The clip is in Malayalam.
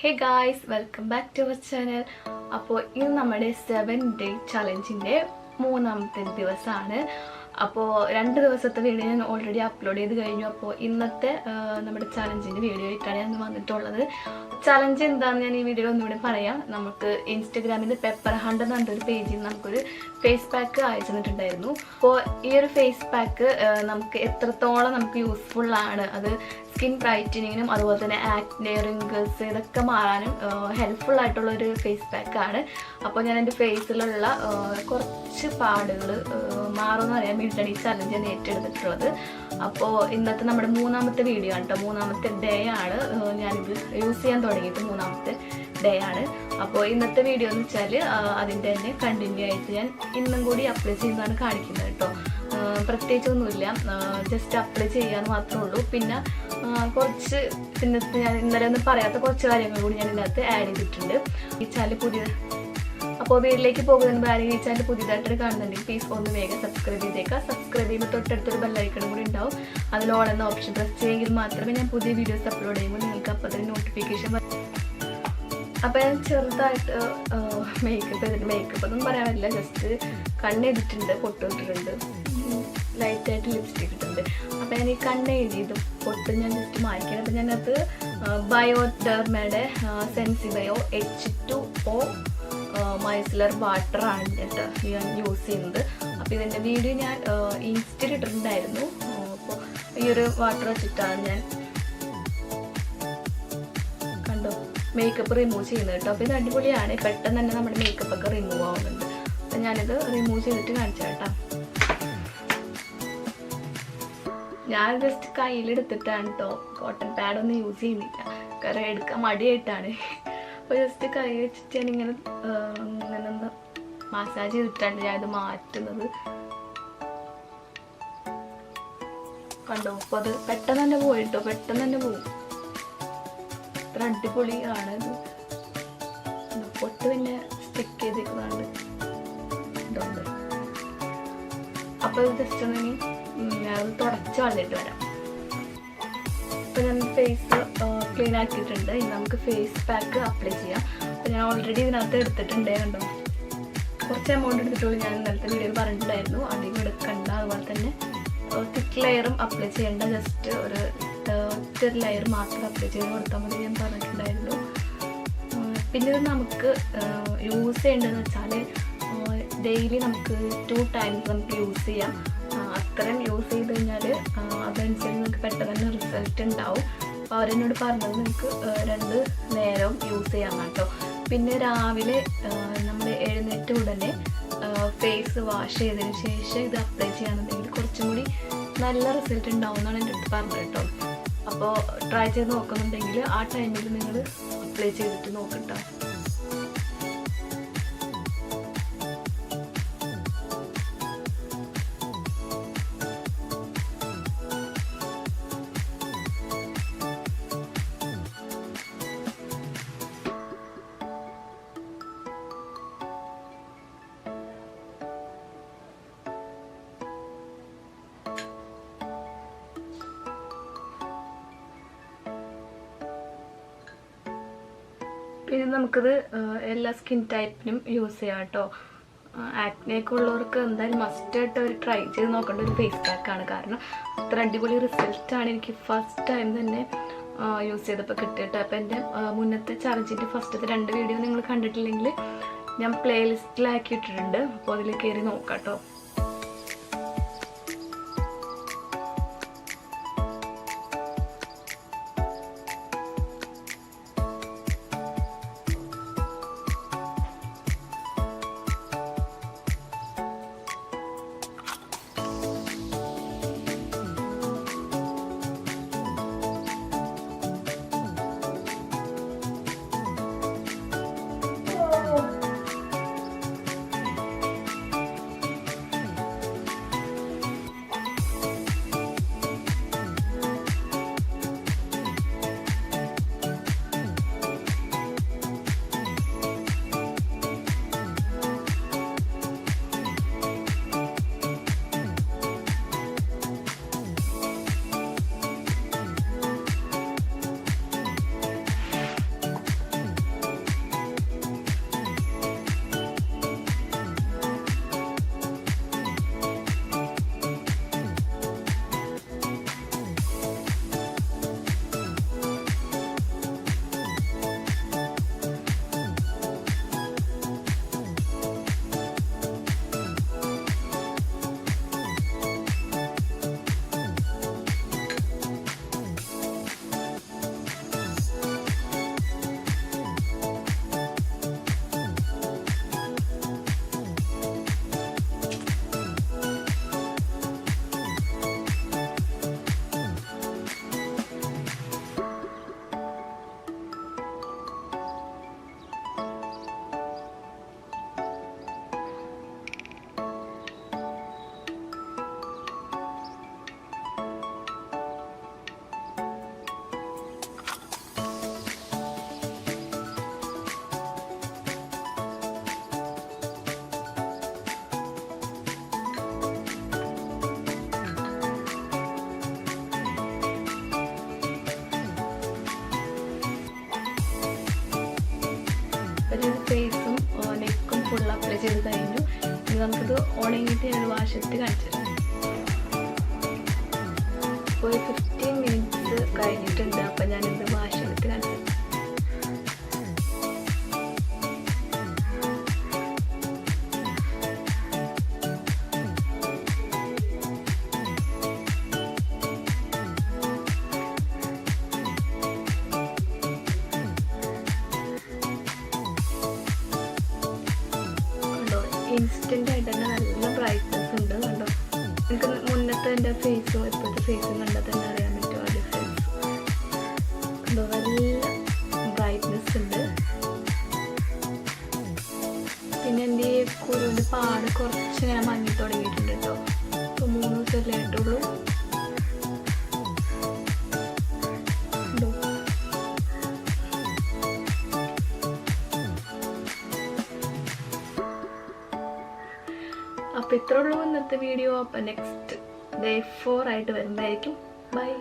Hey guys, welcome back to our channel. അപ്പോൾ ഇന്ന് നമ്മുടെ 7-day ചലഞ്ചിൻ്റെ മൂന്നാമത്തെ ദിവസമാണ്. അപ്പോൾ 2 ദിവസത്തെ വീഡിയോ ഞാൻ ഓൾറെഡി അപ്ലോഡ് ചെയ്ത് കഴിഞ്ഞു. അപ്പോൾ ഇന്നത്തെ നമ്മുടെ ചലഞ്ചിൻ്റെ വീഡിയോ ആയിട്ടാണ് ഞാൻ വന്നിട്ടുള്ളത്. ചലഞ്ച് എന്താണെന്ന് ഞാൻ ഈ വീഡിയോയിൽ ഒന്നുകൂടി പറയാം. നമുക്ക് ഇൻസ്റ്റഗ്രാമിൽ പെപ്പർ ഹണ്ട് എന്ന് പറഞ്ഞൊരു പേജിൽ നിന്ന് നമുക്കൊരു ഫേസ് പാക്ക് അയച്ചു തന്നിട്ടുണ്ടായിരുന്നു. അപ്പോൾ ഈ ഒരു ഫേസ് പാക്ക് നമുക്ക് എത്രത്തോളം നമുക്ക് യൂസ്ഫുൾ ആണ്, അത് സ്കിൻ ബ്രൈറ്റനിങ്ങിനും അതുപോലെ തന്നെ ആക്നെ, റിങ്കിൾസ് ഇതൊക്കെ മാറാനും ഹെൽപ്ഫുൾ ആയിട്ടുള്ള ഒരു ഫേസ് പാക്കാണ്. അപ്പോൾ ഞാൻ എൻ്റെ ഫേസിലുള്ള കുറച്ച് പാടുകൾ മാറുമെന്ന് അറിയാൻ വേണ്ടിയിട്ടാണ് ഈ ചലഞ്ച് ഞാൻ ഏറ്റെടുത്തിട്ടുള്ളത്. അപ്പോൾ ഇന്നത്തെ നമ്മുടെ മൂന്നാമത്തെ വീഡിയോ ആണ് കേട്ടോ. മൂന്നാമത്തെ ഡേ ആണ് ഞാനിത് യൂസ് ചെയ്യാൻ തുടങ്ങിയിട്ട്, മൂന്നാമത്തെ ഡേ ആണ്. അപ്പോൾ ഇന്നത്തെ വീഡിയോ എന്ന് വെച്ചാൽ അതിൻ്റെ തന്നെ കണ്ടിന്യൂ ആയിട്ട് ഞാൻ ഇന്നും കൂടി അപ്ലൈ ചെയ്യുന്നതാണ് കാണിക്കുന്നത് കേട്ടോ. പ്രത്യേകിച്ചൊന്നുമില്ല, ജസ്റ്റ് അപ്ലൈ ചെയ്യാന്ന് മാത്രമേ ഉള്ളൂ. പിന്നെ കുറച്ച് ഞാൻ ഇന്നലെ ഒന്നും പറയാത്ത കുറച്ച് കാര്യങ്ങൾ കൂടി ഞാൻ ഇതിനകത്ത് ആഡ് ചെയ്തിട്ടുണ്ട്. ഈ ചാനൽ അപ്പോൾ വീട്ടിലേക്ക് പോകുന്നതിന് ആരെങ്കിലും ഈ ചാനൽ പുതിയതായിട്ട് കാണുന്നുണ്ടെങ്കിൽ പ്ലീസ് ഒന്ന് വേഗം സബ്സ്ക്രൈബ് ചെയ്തേക്കാം. സബ്സ്ക്രൈബ് ചെയ്യുമ്പോൾ തൊട്ടടുത്തൊരു ബെല്ലൈക്കണും കൂടി ഉണ്ടാവും. അതിൽ ഓൾ എന്ന ഓപ്ഷൻ പ്രസ് ചെയ്യുമെങ്കിൽ മാത്രമേ ഞാൻ പുതിയ വീഡിയോസ് അപ്ലോഡ് ചെയ്യുമ്പോൾ നിങ്ങൾക്ക് അപ്പോൾ തന്നെ നോട്ടിഫിക്കേഷൻ വരും. അപ്പോൾ ഞാൻ ചെറുതായിട്ട് മേക്കപ്പ് ചെയ്തിട്ട്, മേക്കപ്പ് ഒന്നും പറയാൻ പറ്റില്ല, ജസ്റ്റ് കണ്ണെഴുതിയിട്ടുണ്ട്, പൊട്ടിട്ടുണ്ട്, ലൈറ്റായിട്ട് ലിപ്സ്റ്റിക് ഇട്ടിട്ടുണ്ട്. അപ്പോൾ ഞാൻ ഈ കണ്ണെഴുതിയത് പൊട്ട് ഞാൻ ജസ്റ്റ് മായ്ക്കണം. അപ്പോൾ ഞാനത് ബയോഡെർമയുടെ സെൻസിബയോ H2O മൈസലർ വാട്ടറാണ് കേട്ടോ ഞാൻ യൂസ് ചെയ്യുന്നത്. അപ്പോൾ ഇതിൻ്റെ വീഡിയോ ഞാൻ ഇൻസ്റ്റയിൽ ഇട്ടിട്ടുണ്ടായിരുന്നു. അപ്പോൾ ഈ ഒരു വാട്ടർ വെച്ചിട്ടാണ് ഞാൻ കണ്ടോ മേക്കപ്പ് റിമൂവ് ചെയ്യുന്നത് കേട്ടോ. അപ്പോൾ ഇത് അടിപൊളിയാണ്, പെട്ടെന്ന് തന്നെ നമ്മുടെ മേക്കപ്പൊക്കെ റിമൂവ് ആവുന്നുണ്ട്. അപ്പം ഞാനിത് റിമൂവ് ചെയ്തിട്ട് കാണിച്ചു കേട്ടോ. ഞാൻ ജസ്റ്റ് കയ്യിലെടുത്തിട്ടാണ് കേട്ടോ, കോട്ടൺ പാഡൊന്നും യൂസ് ചെയ്യുന്നില്ല, കാരണം എടുക്കാൻ മടിയായിട്ടാണ്. അപ്പോൾ ജസ്റ്റ് കൈ വെച്ചിട്ട് ഞാനിങ്ങനെ ഒന്ന് മസാജ് ചെയ്തിട്ടാണ് ഞാനിത് മാറ്റുന്നത് കണ്ടോ. അപ്പോൾ അത് പെട്ടെന്ന് തന്നെ പോയിട്ടോ, പെട്ടെന്ന് തന്നെ പോകും. ഇത്ര അടിപൊളിയാണ് ഇത്. പൊട്ട് പിന്നെ സ്റ്റിക്ക് ചെയ്തിരിക്കുന്നതാണ് ഇതുകൊണ്ട്. അപ്പോൾ ഇത് ജസ്റ്റ് ഒന്നെങ്കിൽ ഞാനത് തുടച്ച് കളഞ്ഞിട്ട് വരാം. അപ്പോൾ ഞാൻ ഫേസ് ക്ലീൻ ആക്കിയിട്ടുണ്ട്. ഇനി നമുക്ക് ഫേസ് പാക്ക് അപ്ലൈ ചെയ്യാം. അപ്പോൾ ഞാൻ ഓൾറെഡി ഇതിനകത്ത് എടുത്തിട്ടുണ്ട് കണ്ടോ. കുറച്ച് എമൗണ്ട് എടുത്തിട്ടുള്ളൂ, ഞാൻ ഇന്നലത്തെ വീഡിയോയിൽ പറഞ്ഞിട്ടുണ്ടായിരുന്നു. അധികം എടുക്കണ്ട, അതുപോലെ തന്നെ തിക്ക് ലെയറും അപ്ലൈ ചെയ്യേണ്ട, ജസ്റ്റ് ഒരു ലെയർ മാത്രം അപ്ലൈ ചെയ്ത് കൊടുത്താൽ മതി ഞാൻ പറഞ്ഞിട്ടുണ്ടായിരുന്നു. പിന്നെ ഇത് നമുക്ക് യൂസ് ചെയ്യേണ്ടതെന്ന് വെച്ചാൽ ഡെയിലി നമുക്ക് 2 times നമുക്ക് യൂസ് ചെയ്യാം. അത്രയും യൂസ് ചെയ്ത് കഴിഞ്ഞാൽ അതനുസരിച്ച് നിങ്ങൾക്ക് പെട്ടെന്ന് തന്നെ റിസൾട്ട് ഉണ്ടാവും. അപ്പോൾ അവരെന്നോട് പറഞ്ഞത് നിങ്ങൾക്ക് 2 നേരവും യൂസ് ചെയ്യാൻ കേട്ടോ. പിന്നെ രാവിലെ നമ്മൾ എഴുന്നേറ്റ് ഉടനെ ഫേസ് വാഷ് ചെയ്തതിന് ശേഷം ഇത് അപ്ലൈ ചെയ്യുകയാണെന്നുണ്ടെങ്കിൽ കുറച്ചും കൂടി നല്ല റിസൾട്ട് ഉണ്ടാവും എന്നാണ് എൻ്റെ അടുത്ത് പറഞ്ഞത് കേട്ടോ. അപ്പോൾ ട്രൈ ചെയ്ത് നോക്കുന്നുണ്ടെങ്കിൽ ആ ടൈമിൽ നിങ്ങൾ അപ്ലൈ ചെയ്തിട്ട് നോക്കട്ടോ. പിന്നെ നമുക്കിത് എല്ലാ സ്കിൻ ടൈപ്പിനും യൂസ് ചെയ്യാം കേട്ടോ. ആക്നെയൊക്കെ ഉള്ളവർക്ക് എന്തായാലും മസ്റ്റായിട്ട് അവർ ട്രൈ ചെയ്ത് നോക്കേണ്ട ഒരു ഫേസ് പാക്കാണ്. കാരണം അത്ര അടിപൊളി റിസൾട്ടാണ് എനിക്ക് ഫസ്റ്റ് ടൈം തന്നെ യൂസ് ചെയ്തപ്പോൾ കിട്ടിയിട്ട്. അപ്പോൾ എൻ്റെ മുന്നത്തെ ചലഞ്ചിൻ്റെ ഫസ്റ്റത്തെ 2 വീഡിയോ നിങ്ങൾ കണ്ടിട്ടില്ലെങ്കിൽ ഞാൻ പ്ലേലിസ്റ്റിലാക്കിയിട്ടിട്ടുണ്ട്. അപ്പോൾ അതിൽ കയറി നോക്കാം കേട്ടോ. ഉണങ്ങിയിട്ട് ഞാൻ വാശത്ത് കാണിച്ചിരുന്നു. അപ്പോൾ 15 മിനിറ്റ്സ് കഴിഞ്ഞിട്ടുണ്ട്. അപ്പം ഞാനിത് വാശത്ത് കാണിച്ചു. ഇൻസ്റ്റൻ്റ് ആയിട്ട് തന്നെ നല്ല ബ്രൈറ്റ്നസ് ഉണ്ട്. കണ്ടോ, എനിക്ക് മുന്നത്തെ എൻ്റെ ഫേസും ഇപ്പോഴത്തെ ഫേസും കണ്ടാൽ തന്നെ അറിയാൻ പറ്റും ആ ഡിഫറൻസ്. കണ്ടോ, നല്ല ബ്രൈറ്റ്നസ് ഉണ്ട്. പിന്നെ എൻ്റെ ഈ കുരുവിൻ്റെ പാട് കുറച്ച് ഇങ്ങനെ മങ്ങി തുടങ്ങിയിട്ടുണ്ട് കേട്ടോ. ഇപ്പോൾ 3 ദിവസമല്ലേ ആയിട്ടുള്ളൂ. അപ്പോൾ ഇത്രയുള്ളൂ ഇന്നത്തെ വീഡിയോ. അപ്പോൾ നെക്സ്റ്റ് day 4 ആയിട്ട് വരുന്നതായിരിക്കും. ബൈ.